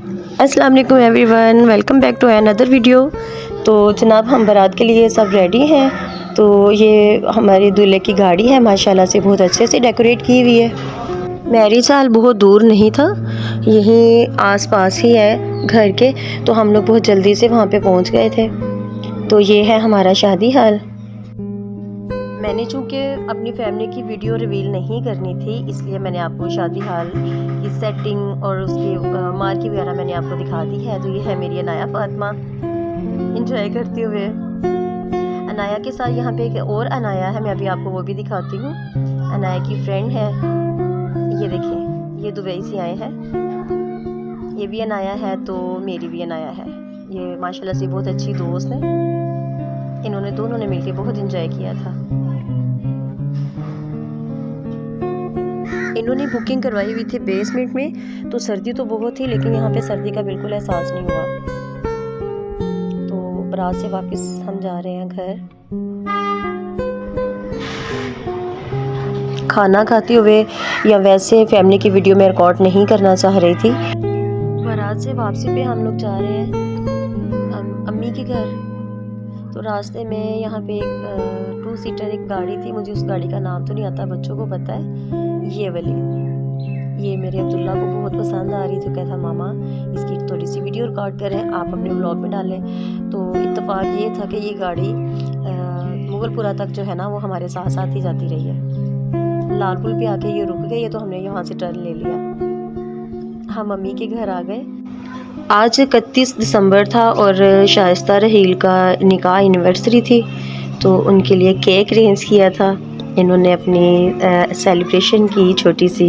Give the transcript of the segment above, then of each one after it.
अस्सलाम वालेकुम everyone, welcome back to another video. तो जनाब हम बारात के लिए सब रेडी हैं। तो ये हमारी दूल्हे की गाड़ी है, माशाल्लाह से बहुत अच्छे से डेकोरेट की हुई है। मैरिज हाल बहुत दूर नहीं था, यहीं आस-पास ही है घर के, तो हम लोग बहुत जल्दी से वहाँ पे पहुँच गए थे। तो ये है हमारा शादी हाल। मैंने चूँकि अपनी फैमिली की वीडियो रिवील नहीं करनी थी, इसलिए मैंने आपको शादी हाल की सेटिंग और उसकी मार्की वगैरह मैंने आपको दिखा दी है। तो ये है मेरी अनाया फ़ातिमा इंजॉय करते हुए। अनाया के साथ यहाँ पे एक और अनाया है, मैं अभी आपको वो भी दिखाती हूँ। अनाया की फ्रेंड है, ये देखिए, ये दुबई से आए हैं। ये भी अनाया है, तो मेरी भी अनाया है। ये माशाल्लाह से बहुत अच्छी दोस्त है। इन्होंने दोनों ने मिलकर बहुत इंजॉय किया था। इन्होंने बुकिंग करवाई हुई थी बेसमेंट में, तो सर्दी तो बहुत थी, लेकिन यहाँ पे सर्दी का बिल्कुल एहसास नहीं हुआ। तो बारात से वापस हम जा रहे हैं घर। खाना खाते हुए या वैसे फैमिली की वीडियो में रिकॉर्ड नहीं करना चाह रही थी। बारात से वापसी पे हम लोग जा रहे हैं अम्मी के घर। तो रास्ते में यहाँ पे एक 2 सीटर एक गाड़ी थी, मुझे उस गाड़ी का नाम तो नहीं आता, बच्चों को पता है। ये वाली, ये मेरे अब्दुल्ला को बहुत पसंद आ रही थी, कहता मामा इसकी थोड़ी सी वीडियो रिकॉर्ड करें, आप अपने ब्लॉग में डालें। तो इत्तेफाक ये था कि ये गाड़ी मुगलपुरा तक जो है ना वो हमारे साथ साथ ही जाती रही है। लालपुल पे आके ये रुक गई है, तो हमने यहाँ से टर्न ले लिया। हम मम्मी के घर आ गए। आज 31 दिसंबर था और शाइस्ता रहील का निकाह एनिवर्सरी थी, तो उनके लिए केक अरेंज किया था। इन्होंने अपनी सेलिब्रेशन की, छोटी सी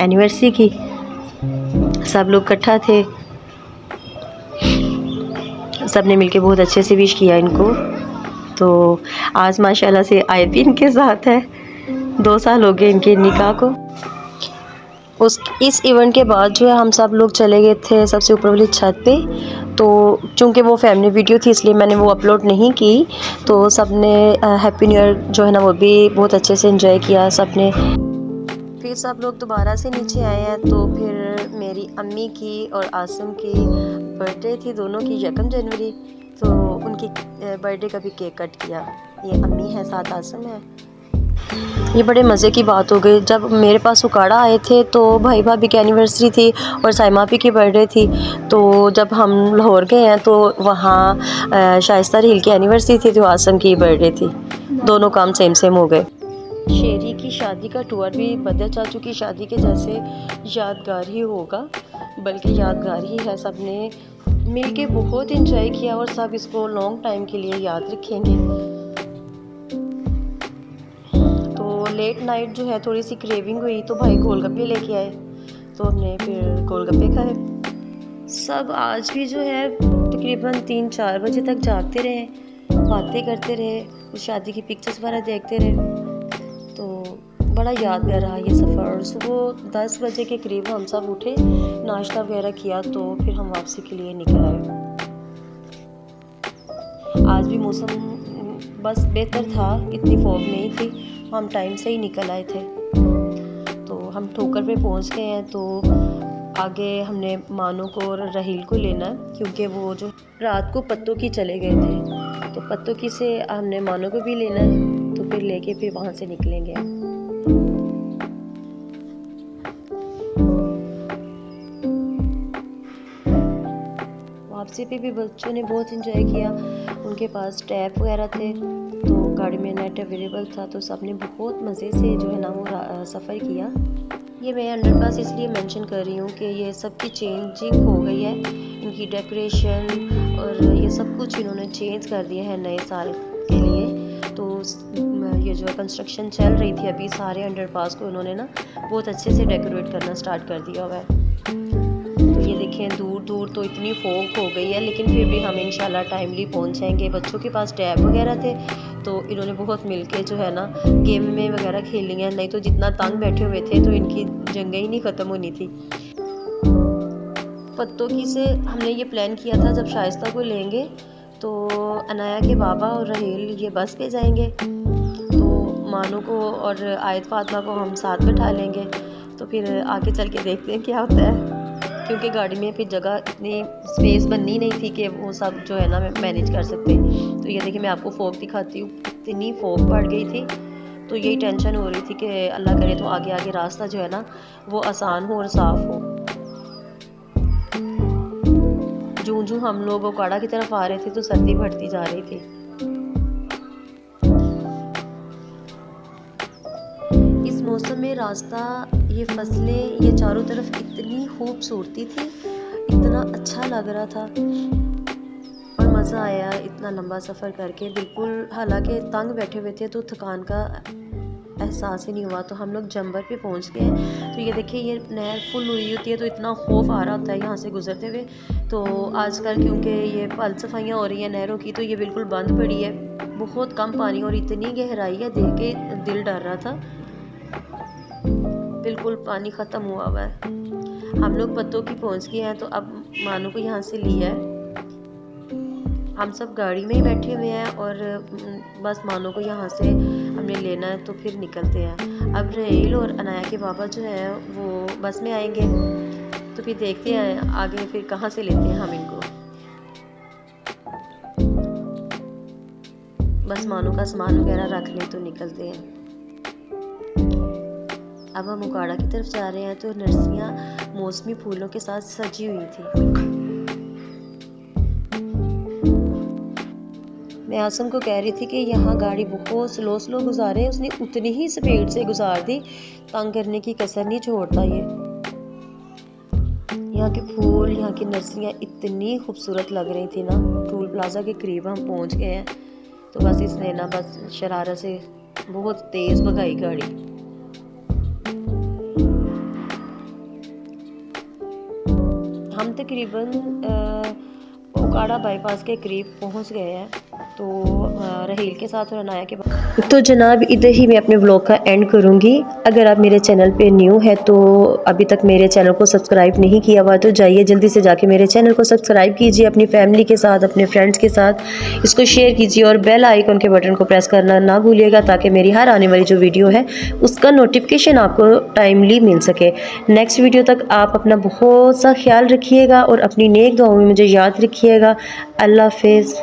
एनिवर्सरी की, सब लोग इकट्ठा थे, सब ने मिलके बहुत अच्छे से विश किया इनको। तो आज माशाल्लाह से आए भी इनके साथ है, 2 साल हो गए इनके निकाह को। इस इवेंट के बाद जो है हम सब लोग चले गए थे सबसे ऊपर वाली छत पे। तो चूँकि वो फैमिली वीडियो थी, इसलिए मैंने वो अपलोड नहीं की। तो सब ने हैप्पी न्यू ईयर जो है ना वो भी बहुत अच्छे से एंजॉय किया सब ने। फिर सब लोग दोबारा से नीचे आए हैं। तो फिर मेरी अम्मी की और आसिम की बर्थडे थी, दोनों की 1 जनवरी। तो उनकी बर्थडे का भी केक कट किया। ये अम्मी है, साथ आसिम है। ये बड़े मज़े की बात हो गई, जब मेरे पास उकाड़ा आए थे तो भाई भाभी की एनिवर्सरी थी और साइमा भी की बर्थडे थी। तो जब हम लाहौर गए हैं तो वहाँ शाइस्ता रहील की एनिवर्सरी थी, तो आसम की बर्थडे थी, दोनों काम सेम सेम हो गए। शेरी की शादी का टूर भी बदर चाचू की शादी के जैसे यादगार ही होगा, बल्कि यादगार ही है। सब ने मिल के बहुत इंजॉय किया और सब इसको लॉन्ग टाइम के लिए याद रखेंगे। लेट नाइट जो है थोड़ी सी क्रेविंग हुई, तो भाई गोलगप्पे लेके आए, तो हमने फिर गोलगप्पे खाए। सब आज भी जो है तकरीबन 3-4 बजे तक जागते रहे, बातें करते रहे, उस शादी की पिक्चर्स वगैरह देखते रहे। तो बड़ा यादगार रहा ये सफ़र। सुबह 10 बजे के करीब हम सब उठे, नाश्ता वगैरह किया, तो फिर हम वापसी के लिए निकल आए। आज भी मौसम बस बेहतर था, इतनी फॉग नहीं थी, हम टाइम से ही निकल आए थे। तो हम ठोकर पे पहुंच गए हैं। तो आगे हमने मानो को और रहील को लेना है, क्योंकि वो जो रात को पत्तों की चले गए थे, तो पत्तों की से हमने मानो को भी लेना है। तो फिर लेके फिर वहाँ से निकलेंगे। वापसी पे भी बच्चों ने बहुत इंजॉय किया, उनके पास टैब वगैरह थे, तो गाड़ी में नेट अवेलेबल था, तो सब ने बहुत मज़े से जो है ना वो सफ़र किया। ये मैं अंडरपास इसलिए मेंशन कर रही हूँ कि ये सब की चेंजिंग हो गई है, इनकी डेकोरेशन और ये सब कुछ इन्होंने चेंज कर दिया है नए साल के लिए। तो ये जो कंस्ट्रक्शन चल रही थी अभी, सारे अंडरपास को इन्होंने ना बहुत अच्छे से डेकोरेट करना स्टार्ट कर दिया हुआ है। तो ये देखें, दूर दूर तो इतनी फॉग हो गई है, लेकिन फिर भी हम इंशाल्लाह टाइमली पहुंच जाएंगे। बच्चों के पास टैब वगैरह थे, तो इन्होंने बहुत मिलके जो है ना गेम में वगैरह खेली हैं, नहीं तो जितना तंग बैठे हुए थे तो इनकी जंगें ही नहीं ख़त्म होनी थी। पत्तों की से हमने ये प्लान किया था, जब शाइस्ता को लेंगे तो अनाया के बाबा और रहील ये बस पे जाएंगे, तो मानो को और आयत फातिमा को हम साथ बैठा लेंगे। तो फिर आगे चल के देखते हैं क्या होता है। क्योंकि गाड़ी में फिर जगह इतनी स्पेस बननी नहीं थी कि वो सब जो है ना मैनेज कर सकते। तो ये देखिए मैं आपको फोक दिखाती हूँ, इतनी फोक बढ़ गई थी। तो यही टेंशन हो रही थी कि अल्लाह करे तो आगे आगे रास्ता जो है ना वो आसान हो और साफ़ हो। जूं हम लोग ओकाड़ा की तरफ आ रहे थे तो सर्दी बढ़ती जा रही थी। इस मौसम में रास्ता, ये फसलें, ये चारों तरफ इतनी खूबसूरती थी, इतना अच्छा लग रहा था और मज़ा आया इतना लंबा सफ़र करके। बिल्कुल हालांकि तंग बैठे हुए थे तो थकान का एहसास ही नहीं हुआ। तो हम लोग जंबर पे पहुंच गए हैं। तो ये देखिए ये नहर फुल हुई होती है तो इतना खौफ आ रहा होता है यहाँ से गुजरते हुए। तो आजकल क्योंकि ये पल सफाइयाँ हो रही हैं नहरों की, तो ये बिल्कुल बंद पड़ी है, बहुत कम पानी और इतनी गहराई है, देख के दिल डर रहा था। बिल्कुल पानी ख़त्म हुआ हुआ है। हम लोग पत्तों की पहुँच गए हैं। तो अब मानो को यहाँ से लिया है, हम सब गाड़ी में ही बैठे हुए हैं और बस मानो को यहाँ से हमने लेना है तो फिर निकलते हैं। अब रहेल और अनाया के पापा जो है वो बस में आएंगे, तो फिर देखते हैं आगे फिर कहाँ से लेते हैं हम इनको। बस मानो का सामान वगैरह रख लें तो निकलते हैं। अब हम उकाड़ा की तरफ जा रहे हैं। तो नर्सरियाँ मौसमी फूलों के साथ सजी हुई थी। मैं आसम को कह रही थी कि यहाँ गाड़ी बहुत स्लो गुजारे, उसने उतनी ही स्पीड से गुजार दी, तंग करने की कसर नहीं छोड़ता ये। यहाँ के फूल, यहाँ की नर्सरियाँ इतनी खूबसूरत लग रही थी ना। टूल प्लाजा के करीब हम पहुँच गए हैं। तो बस इसने ना बस शरारत से बहुत तेज़ भगाई गाड़ी। हम तकरीबन ओकाड़ा बाईपास के करीब पहुंच गए हैं। तो रहेल के साथ और अनाया के बाद तो जनाब इधर ही मैं अपने व्लॉग का एंड करूंगी। अगर आप मेरे चैनल पे न्यू है तो अभी तक मेरे चैनल को सब्सक्राइब नहीं किया हुआ तो जाइए जल्दी से जाके मेरे चैनल को सब्सक्राइब कीजिए, अपनी फैमिली के साथ, अपने फ्रेंड्स के साथ इसको शेयर कीजिए और बेल आइकन के बटन को प्रेस करना ना भूलिएगा, ताकि मेरी हर आने वाली जो वीडियो है उसका नोटिफिकेशन आपको टाइमली मिल सके। नेक्स्ट वीडियो तक आप अपना बहुत सा ख्याल रखिएगा और अपनी नेक दुआओं में मुझे याद रखिएगा। अल्लाह हाफिज़।